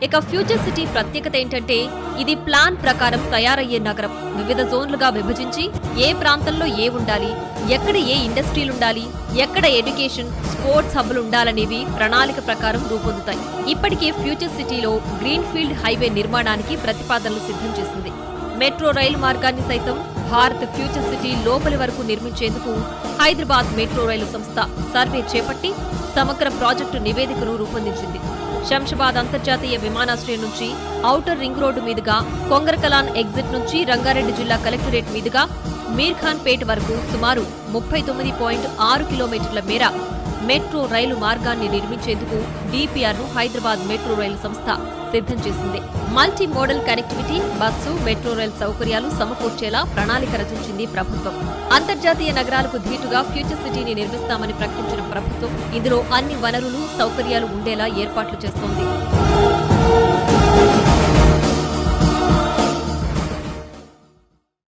ఇక future city ప్రత్యేకత ఏంటంటే ఇది ప్లాన్ ప్రకారం తయారయ్యే నగరం. వివిధ జోన్లుగా విభజించి ఏ ప్రాంతంలో ఏ ఉండాలి, ఎక్కడ ఏ ఇండస్ట్రీలుండాలి, ఎక్కడ ఎడ్యుకేషన్, స్పోర్ట్స్ హబ్బులు ఉండాలనేవి ప్రణాళిక ప్రకారం రూపొందుతాయి. ఇప్పటికే ఫ్యూచర్ సిటీలో గ్రీన్ఫీల్డ్ హైవే నిర్మాణానికి ప్రతిపాదనలు సిద్ధం చేసింది. మెట్రో రైలు మార్గాన్ని సైతం భారత్ ఫ్యూచర్ సిటీ లోపలి వరకు నిర్మించేందుకు హైదరాబాద్ మెట్రో రైలు సంస్థ సర్వే చేపట్టి సమగ్ర ప్రాజెక్టు నివేదికను రూపొందించింది. శంషాబాద్ అంతర్జాతీయ విమానాశ్రయం నుంచి ఔటర్ రింగ్ రోడ్డు మీదుగా కొంగరకలాన్ ఎగ్జిట్ నుంచి రంగారెడ్డి జిల్లా కలెక్టరేట్ మీదుగా మీర్ఖాన్ పేట్ వరకు సుమారు 39.6 కిలోమీటర్ల మేర మెట్రో రైలు మార్గాన్ని నిర్మించేందుకు డిపిఆర్ను హైదరాబాద్ మెట్రో రైలు సంస్థ సిద్ధం చేసింది. Multi modal connectivity, bus, metro రైలు సౌకర్యాలు సమకూర్చేలా ప్రణాళిక రచించింది ప్రభుత్వం. అంతర్జాతీయ నగరాలకు ధీటుగా ఫ్యూచర్ సిటీని నిర్మిస్తామని ప్రకటించిన ప్రభుత్వం ఇందులో అన్ని వనరులు, సౌకర్యాలు ఉండేలా ఏర్పాట్లు చేస్తోంది.